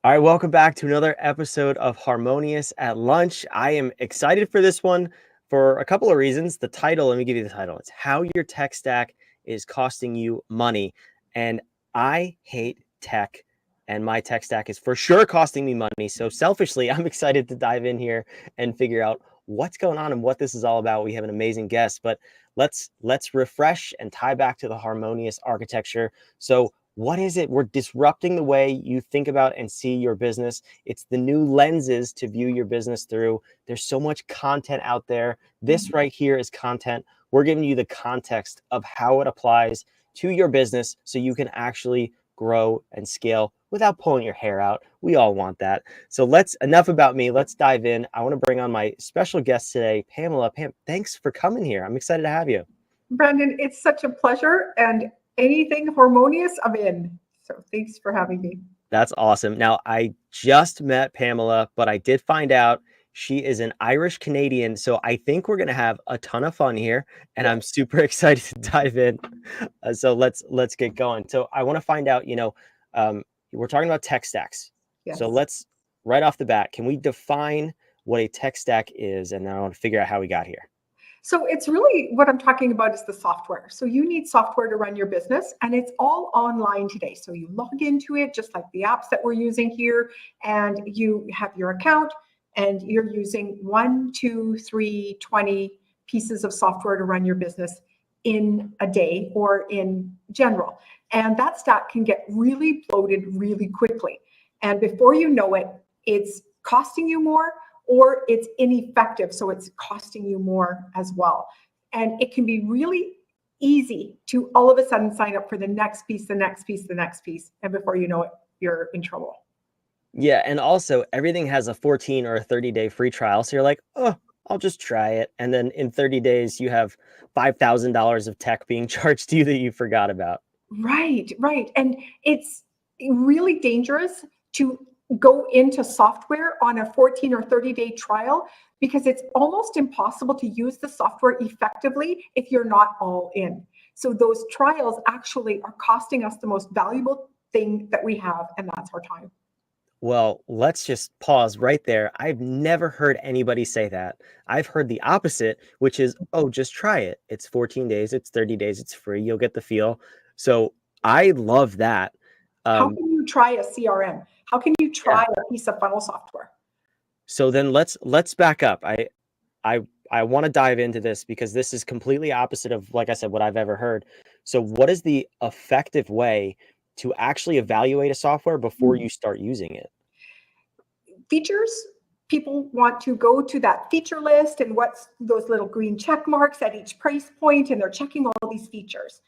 All right, welcome back to another episode of Harmonious at Lunch. I am excited for this one for a couple of reasons. The title, let me give you the title. It's How Your Tech Stack is Costing You Money. And I hate tech, and my tech stack is for sure costing me money. So selfishly, I'm excited to dive in here and figure out what's going on and what this is all about. We have an amazing guest, but let's refresh and tie back to the harmonious architecture. So what is it? We're disrupting the way you think about and see your business. It's the new lenses to view your business through. There's so much content out there. This right here is content. We're giving you the context of how it applies to your business so you can actually grow and scale without pulling your hair out. We all want that. So enough about me. Let's dive in. I want to bring on my special guest today, Pamela. Pam, thanks for coming here. I'm excited to have you. Brandon, it's such a pleasure, and anything harmonious, I'm in. So thanks for having me. That's awesome. Now, I just met Pamela, but I did find out she is an Irish Canadian. So I think we're going to have a ton of fun here, and I'm super excited to dive in. So let's get going. So I want to find out, we're talking about tech stacks. Yes. So let's right off the bat, can we define what a tech stack is? And then I want to figure out how we got here. So it's really what I'm talking about is the software. So you need software to run your business, and it's all online today. So you log into it just like the apps that we're using here, and you have your account, and you're using 1, 2, 3, 20 pieces of software to run your business in a day or in general. And that stack can get really bloated really quickly. And before you know it, it's costing you more, or it's ineffective, so it's costing you more as well. And it can be really easy to all of a sudden sign up for the next piece, the next piece, the next piece. And before you know it, you're in trouble. Yeah. And also everything has a 14 or a 30-day free trial. So you're like, oh, I'll just try it. And then in 30 days, you have $5,000 of tech being charged to you that you forgot about. Right. And it's really dangerous to go into software on a 14 or 30-day trial, because it's almost impossible to use the software effectively if you're not all in. So those trials actually are costing us the most valuable thing that we have, and that's our time. Well, let's just pause right there. I've never heard anybody say that. I've heard the opposite, which is, oh, just try it. It's 14 days, it's 30 days, it's free. You'll get the feel. So I love that. How can you try a CRM? How can you try a piece of funnel software? So then let's back up. I want to dive into this because this is completely opposite of, like I said, what I've ever heard. So what is the effective way to actually evaluate a software before you start using it? Features. People want to go to that feature list and what's those little green check marks at each price point, and they're checking all these features.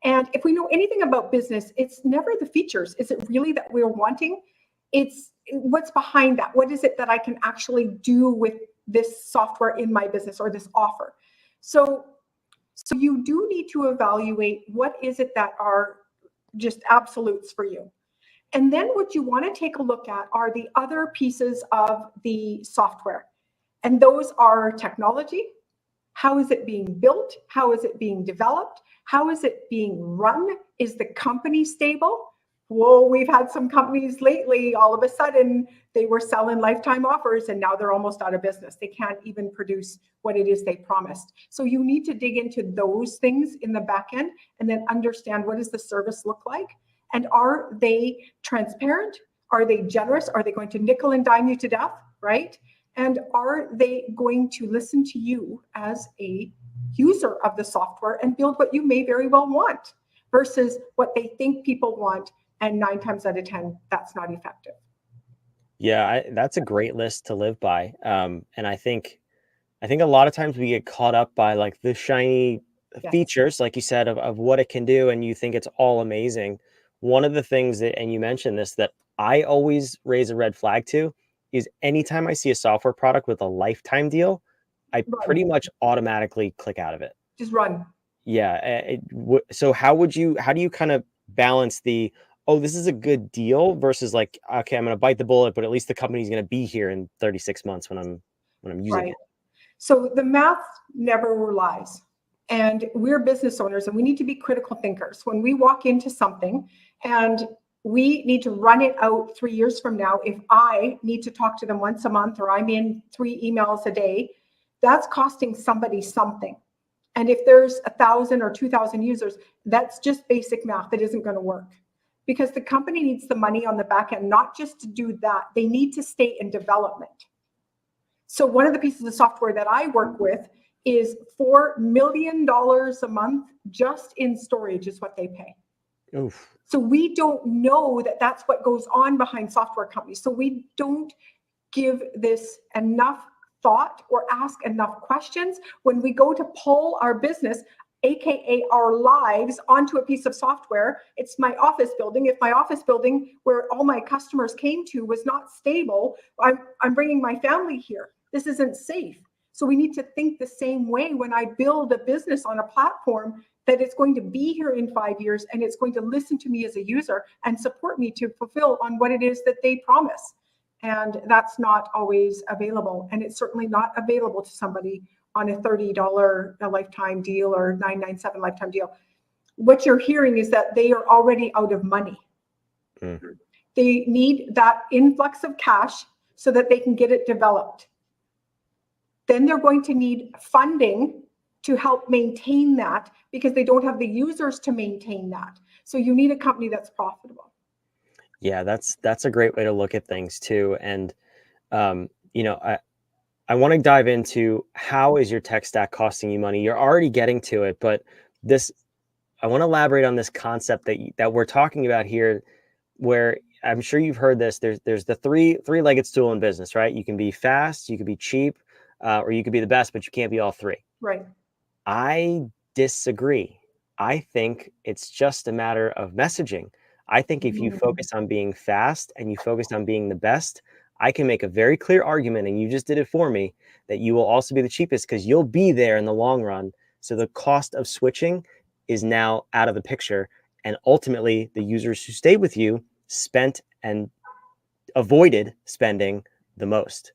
And if we know anything about business, it's never the features. Is it really that we're wanting? It's what's behind that. What is it that I can actually do with this software in my business or this offer? So you do need to evaluate what is it that are just absolutes for you. And then what you want to take a look at are the other pieces of the software. And those are technology. How is it being built? How is it being developed? How is it being run? Is the company stable? Whoa, we've had some companies lately, all of a sudden, they were selling lifetime offers and now they're almost out of business. They can't even produce what it is they promised. So you need to dig into those things in the back end and then understand, what does the service look like? And are they transparent? Are they generous? Are they going to nickel and dime you to death, right? And are they going to listen to you as a user of the software and build what you may very well want versus what they think people want? And 9 times out of 10, that's not effective. Yeah, that's a great list to live by. And I think a lot of times we get caught up by like the shiny features, like you said, of what it can do, and you think it's all amazing. One of the things that, and you mentioned this, that I always raise a red flag to is anytime I see a software product with a lifetime deal, I pretty much automatically click out of it. Just run. Yeah. So how do you kind of balance the, oh, this is a good deal versus like, okay, I'm going to bite the bullet, but at least the company's going to be here in 36 months when I'm using it. So the math never lies. And we're business owners and we need to be critical thinkers. When we walk into something and we need to run it out 3 years from now. If I need to talk to them once a month, or I'm in 3 emails a day, that's costing somebody something. And if there's 1,000 or 2,000 users, that's just basic math that isn't going to work, because the company needs the money on the back end, not just to do that. They need to stay in development. So one of the pieces of software that I work with is $4 million a month just in storage is what they pay. Oof. So we don't know that that's what goes on behind software companies. So we don't give this enough thought or ask enough questions when we go to pull our business, AKA our lives, onto a piece of software. It's my office building. If my office building where all my customers came to was not stable, I'm bringing my family here. This isn't safe. So we need to think the same way when I build a business on a platform, that it's going to be here in 5 years and it's going to listen to me as a user and support me to fulfill on what it is that they promise. And that's not always available. And it's certainly not available to somebody on a $30 a lifetime deal or $997 lifetime deal. What you're hearing is that they are already out of money. Mm-hmm. They need that influx of cash so that they can get it developed. Then they're going to need funding to help maintain that, because they don't have the users to maintain that. So you need a company that's profitable. Yeah, that's a great way to look at things too. And you know, I want to dive into, how is your tech stack costing you money? You're already getting to it, but I want to elaborate on this concept that we're talking about here, where I'm sure you've heard this. There's the three-legged stool in business, right? You can be fast, you can be cheap, or you could be the best, but you can't be all three. Right. I disagree. I think it's just a matter of messaging. I think if you focus on being fast and you focus on being the best, I can make a very clear argument, and you just did it for me, that you will also be the cheapest, because you'll be there in the long run. So the cost of switching is now out of the picture. And ultimately, the users who stayed with you spent and avoided spending the most.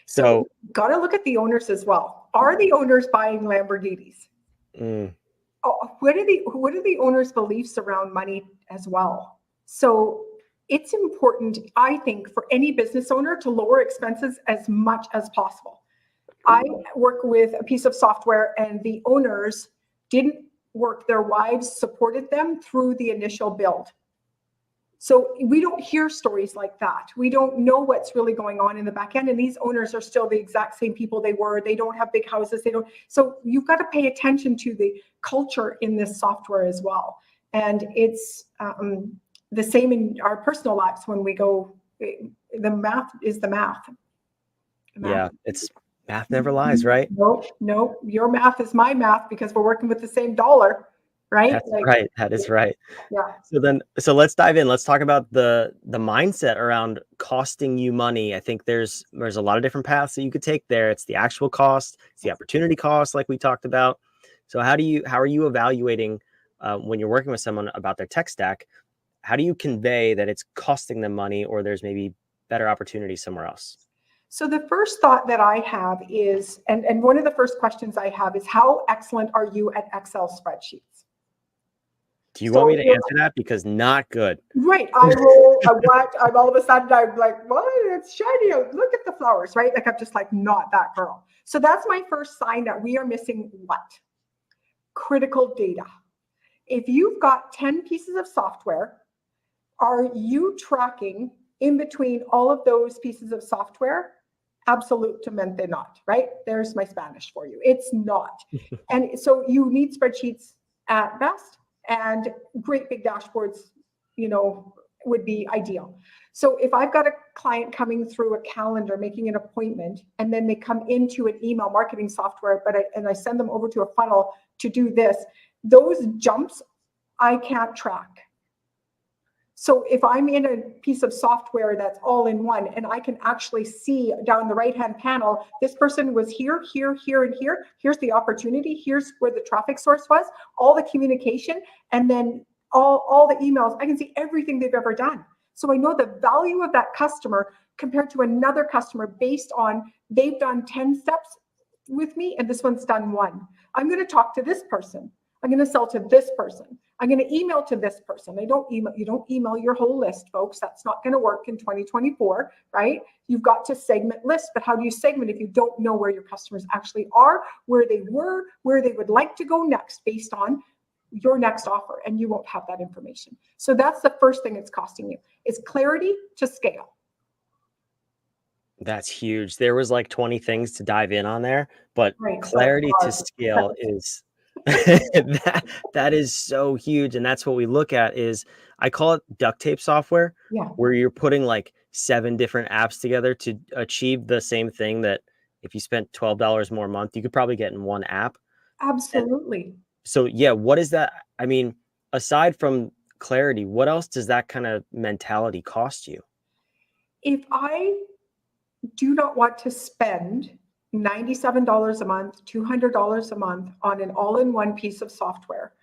So got to look at the owners as well. Are the owners buying Lamborghinis? What are the owners' beliefs around money as well? So it's important, I think, for any business owner to lower expenses as much as possible. I work with a piece of software, and the owners didn't work. Their wives supported them through the initial build. So we don't hear stories like that. We don't know what's really going on in the back end. And these owners are still the exact same people they were. They don't have big houses. So you've got to pay attention to the culture in this software as well. And it's the same in our personal lives when we go, the math is the math. Yeah, it's math never lies, right? No, your math is my math, because we're working with the same dollar. Right? That's right. That is right. Yeah. So let's dive in. Let's talk about the mindset around costing you money. I think there's a lot of different paths that you could take there. It's the actual cost, it's the opportunity cost, like we talked about. So how are you evaluating when you're working with someone about their tech stack? How do you convey that it's costing them money, or there's maybe better opportunity somewhere else? So the first thought that I have is, and one of the first questions I have is, how excellent are you at Excel spreadsheets? Do you want me to answer that? Because not good. Right. I roll a what? I'm all of a sudden, I'm like, what? It's shiny out. Look at the flowers, right? Like, I'm just like, not that girl. So that's my first sign that we are missing what? Critical data. If you've got 10 pieces of software, are you tracking in between all of those pieces of software? Absolutamente not, right? There's my Spanish for you. It's not. And so you need spreadsheets at best. And great big dashboards, would be ideal. So if I've got a client coming through a calendar, making an appointment, and then they come into an email marketing software, and I send them over to a funnel to do this, those jumps I can't track. So if I'm in a piece of software that's all in one, and I can actually see down the right-hand panel, this person was here, here, here, and here. Here's the opportunity. Here's where the traffic source was, all the communication, and then all the emails. I can see everything they've ever done. So I know the value of that customer compared to another customer based on they've done 10 steps with me, and this one's done 1. I'm going to talk to this person. I'm going to sell to this person. I'm going to email to this person. You don't email your whole list, folks. That's not going to work in 2024, right? You've got to segment lists, but how do you segment if you don't know where your customers actually are, where they were, where they would like to go next based on your next offer, and you won't have that information. So that's the first thing it's costing you, is clarity to scale. That's huge. There was like 20 things to dive in on there, but Right. clarity So, to scale is that is so huge. And that's what we look at is, I call it duct tape software, yeah, where you're putting like 7 different apps together to achieve the same thing that if you spent $12 more a month, you could probably get in one app. absolutely. So yeah, what is that? I mean, aside from clarity, what else does that kind of mentality cost you? If I do not want to spend $97 a month, $200 a month on an all-in-one piece of software,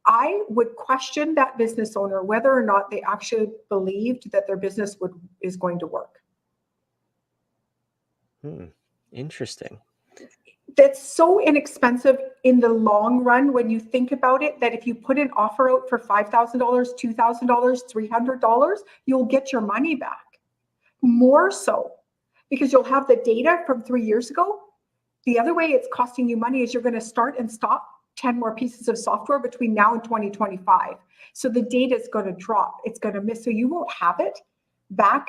I would question that business owner whether or not they actually believed that their business is going to work. Interesting. That's so inexpensive in the long run when you think about it, that if you put an offer out for $5,000, $2,000, $300, you'll get your money back. More so, because you'll have the data from 3 years ago. The other way it's costing you money is you're going to start and stop 10 more pieces of software between now and 2025. So the data is going to drop. It's going to miss. So you won't have it back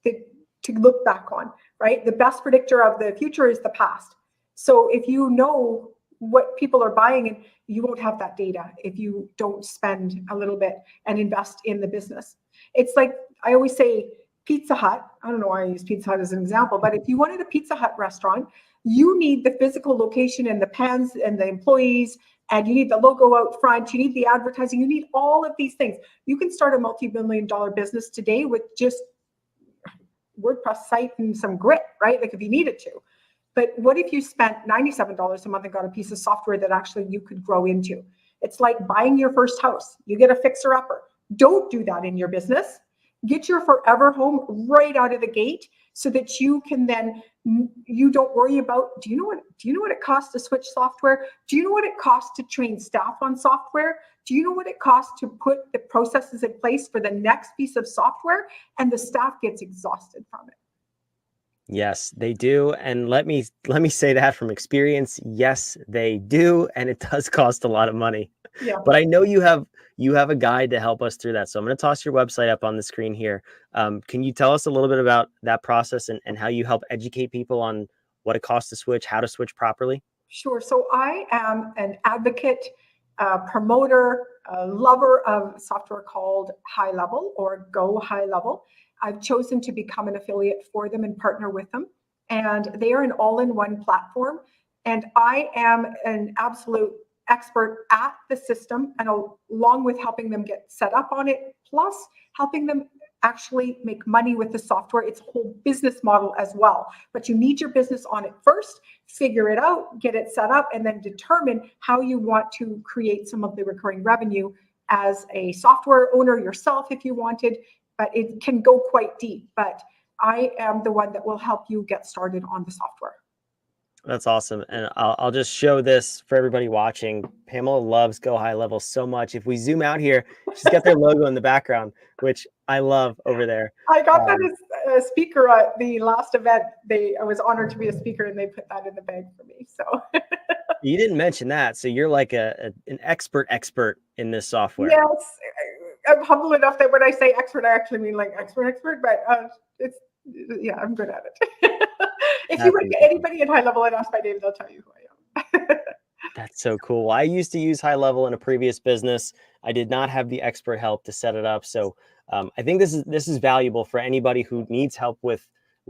to look back on, right? The best predictor of the future is the past. So if you know what people are buying, and you won't have that data if you don't spend a little bit and invest in the business. It's like I always say, Pizza Hut, I don't know why I use Pizza Hut as an example, but if you wanted a Pizza Hut restaurant, you need the physical location and the pans and the employees, and you need the logo out front, you need the advertising, you need all of these things. You can start a multi-million-dollar business today with just WordPress site and some grit, right? Like if you needed to. But what if you spent $97 a month and got a piece of software that actually you could grow into? It's like buying your first house. You get a fixer-upper. Don't do that in your business. Get your forever home right out of the gate so that you can then, you don't worry about, do you know what it costs to switch software? Do you know what it costs to train staff on software? Do you know what it costs to put the processes in place for the next piece of software? And the staff gets exhausted from it. Yes, they do. And let me say that from experience. Yes, they do. And it does cost a lot of money. Yeah. But I know you have a guide to help us through that. So I'm going to toss your website up on the screen here. Can you tell us a little bit about that process and how you help educate people on what it costs to switch, how to switch properly? Sure. So I am an advocate, promoter, lover of software called High Level or Go High Level. I've chosen to become an affiliate for them and partner with them. And they are an all-in-one platform. And I am an absolute expert at the system, and along with helping them get set up on it, plus helping them actually make money with the software. It's a whole business model as well. But you need your business on it first, figure it out, get it set up, and then determine how you want to create some of the recurring revenue as a software owner yourself if you wanted. But it can go quite deep. But I am the one that will help you get started on the software. That's awesome. And I'll just show this for everybody watching. Pamela loves Go High Level so much. If we zoom out here, she's got their logo in the background, which I love over there. I got that as a speaker at the last event. I was honored to be a speaker, and they put that in the bag for me. So You didn't mention that. So you're like an expert in this software. yes, I'm humble enough that when I say expert, I actually mean like expert, but I'm good at it. If you would get anybody at High Level and ask my name, they'll tell you who I am. That's so cool. I used to use High Level in a previous business. I did not have the expert help to set it up. So I think this is valuable for anybody who needs help with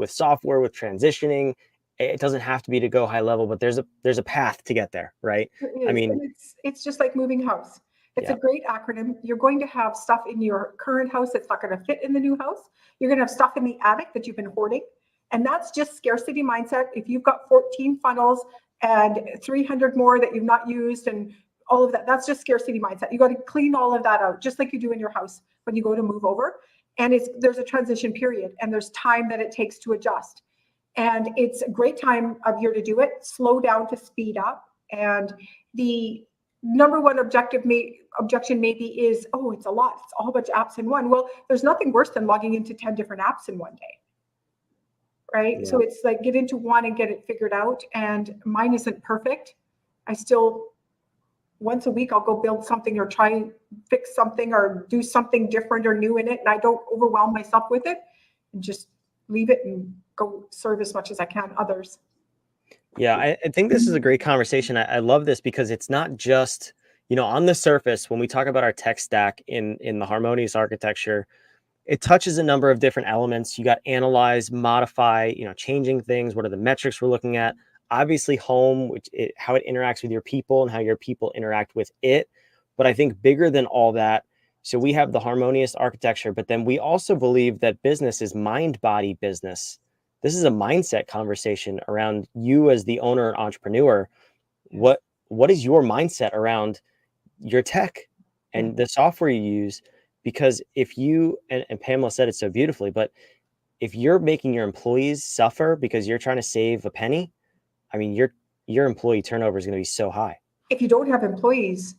software, with transitioning. It doesn't have to be to Go High Level, but there's a path to get there, right? I mean, it's just like moving house. It's a great acronym. You're going to have stuff in your current house that's not going to fit in the new house. You're going to have stuff in the attic that you've been hoarding. And that's just scarcity mindset. If you've got 14 funnels and 300 more that you've not used and all of that, that's just scarcity mindset. You got to clean all of that out, just like you do in your house when you go to move over. And there's a transition period, and there's time that it takes to adjust. And it's a great time of year to do it. Slow down to speed up. And the number one objection maybe is, oh, it's a lot. It's a whole bunch of apps in one. Well, there's nothing worse than logging into 10 different apps in one day, right? Yeah. So it's like, get into one and get it figured out. And mine isn't perfect. I still, once a week, I'll go build something or try and fix something or do something different or new in it. And I don't overwhelm myself with it, and just leave it and go serve as much as I can others. Yeah, I think this is a great conversation. I love this because it's not just, on the surface, when we talk about our tech stack in the harmonious architecture, it touches a number of different elements. You got analyze, modify, changing things. What are the metrics we're looking at? Obviously, home, how it interacts with your people and how your people interact with it. But I think bigger than all that, so we have the harmonious architecture, but then we also believe that business is mind, body business. This is a mindset conversation around you as the owner and entrepreneur. What is your mindset around your tech and the software you use? Because if you, and Pamela said it so beautifully, but if you're making your employees suffer because you're trying to save a penny, I mean, your employee turnover is going to be so high. If you don't have employees,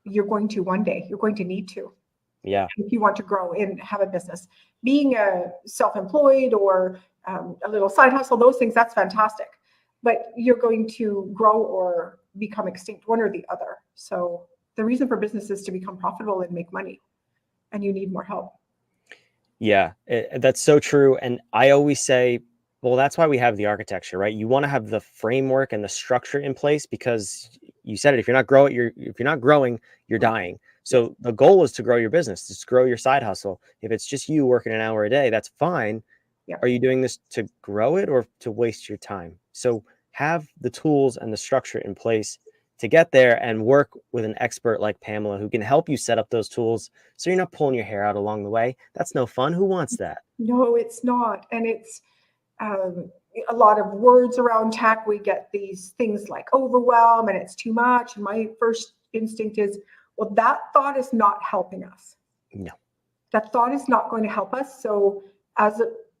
you're going to one day, you're going to need to. Yeah. If you want to grow and have a business, being a self-employed or a little side hustle, those things, that's fantastic. But you're going to grow or become extinct, one or the other. So the reason for business is to become profitable and make money, and you need more help. Yeah, that's so true. And I always say, well, that's why we have the architecture, right? You want to have the framework and the structure in place because you said it. If you're not growing, you're dying. So the goal is to grow your business, just grow your side hustle. If it's just you working an hour a day, that's fine. Yeah. Are you doing this to grow it or to waste your time? So have the tools and the structure in place to get there and work with an expert like Pamela who can help you set up those tools so you're not pulling your hair out along the way. That's no fun. Who wants that? No, it's not. And it's a lot of words around tech. We get these things like overwhelm and it's too much. And my first instinct is, well, that thought is not helping us. No. That thought is not going to help us. So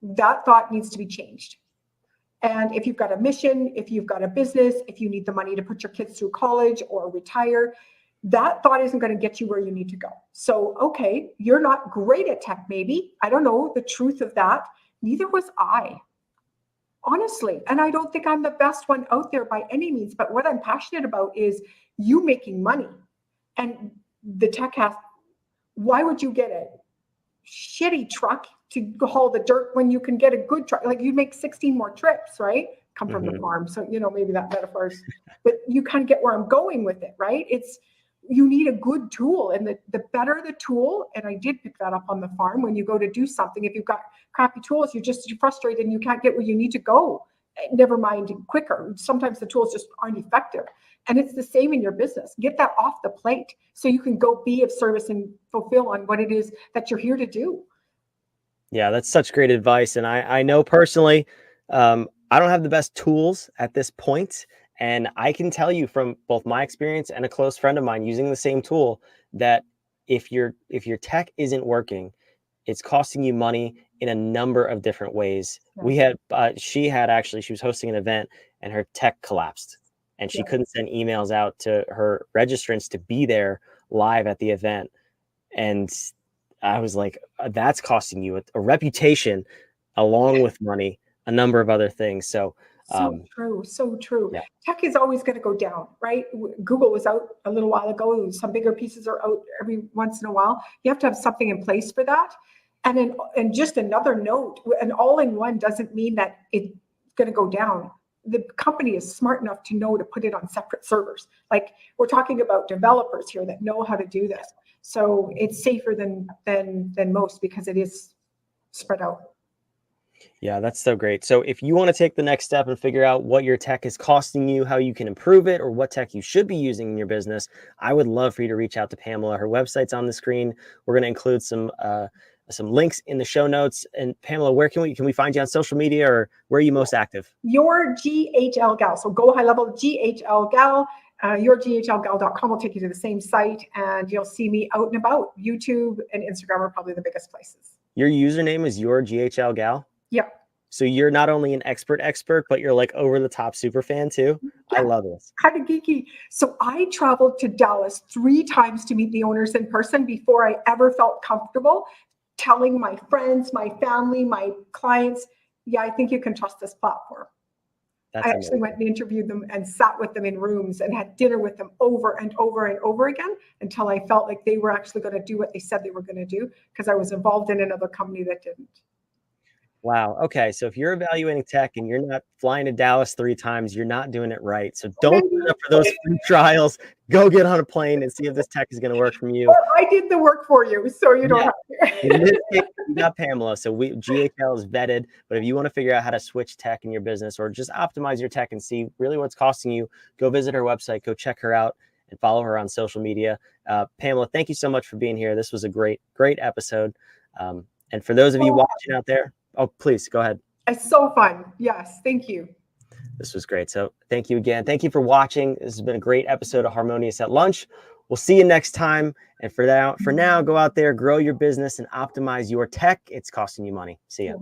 that thought needs to be changed. And if you've got a mission, if you've got a business, if you need the money to put your kids through college or retire, that thought isn't going to get you where you need to go. So, okay, you're not great at tech, maybe. I don't know the truth of that. Neither was I, honestly. And I don't think I'm the best one out there by any means. But what I'm passionate about is you making money. And the tech has, why would you get a shitty truck to haul the dirt when you can get a good truck? Like, you make 16 more trips, right? Come from the farm. So, maybe that metaphor is, but you kind of get where I'm going with it, right? You need a good tool, and the better the tool, and I did pick that up on the farm. When you go to do something, if you've got crappy tools, you're frustrated and you can't get where you need to go. Never mind quicker. Sometimes the tools just aren't effective. And it's the same in your business. Get that off the plate so you can go be of service and fulfill on what it is that you're here to do. Yeah, that's such great advice. And I know personally, I don't have the best tools at this point. And I can tell you from both my experience and a close friend of mine using the same tool that if your tech isn't working, it's costing you money in a number of different ways. Yeah. She was hosting an event and her tech collapsed and she couldn't send emails out to her registrants to be there live at the event. And I was like, that's costing you a reputation along with money, a number of other things. So true. So true. Yeah. Tech is always going to go down, right? Google was out a little while ago. Some bigger pieces are out every once in a while. You have to have something in place for that. And just another note, an all-in-one doesn't mean that it's going to go down. The company is smart enough to know to put it on separate servers. Like, we're talking about developers here that know how to do this. So it's safer than most because it is spread out. Yeah, that's so great. So if you want to take the next step and figure out what your tech is costing you, how you can improve it, or what tech you should be using in your business, I would love for you to reach out to Pamela. Her website's on the screen. We're going to include some links in the show notes. And Pamela, where can we find you on social media, or where are you most active? Your GHL Gal. So go high level GHL Gal. Yourghlgal.com will take you to the same site, and you'll see me out and about. YouTube and Instagram are probably the biggest places. Your username is your GHL Gal? Yep. So you're not only an expert, but you're like over the top super fan too. I Yeah, love this. kind of geeky. So I traveled to Dallas 3 times to meet the owners in person before I ever felt comfortable telling my friends, my family, my clients, yeah, I think you can trust this platform. That's I amazing. actually went and interviewed them and sat with them in rooms and had dinner with them over and over and over again until I felt like they were actually going to do what they said they were going to do, because I was involved in another company that didn't. Wow. Okay. So if you're evaluating tech and you're not flying to Dallas 3 times, you're not doing it right. So don't sign up for those free trials. Go get on a plane and see if this tech is going to work for you. Or I did the work for you, so you don't have In to. this case, we got Pamela. So GHL is vetted. But if you want to figure out how to switch tech in your business or just optimize your tech and see really what's costing you, go visit her website, go check her out and follow her on social media. Pamela, thank you so much for being here. This was a great episode. And for those of you watching out there, oh, please go ahead. It's so fun. Yes. Thank you. This was great. So thank you again. Thank you for watching. This has been a great episode of Harmonious at Lunch. We'll see you next time. And for now, go out there, grow your business and optimize your tech. It's costing you money. See ya.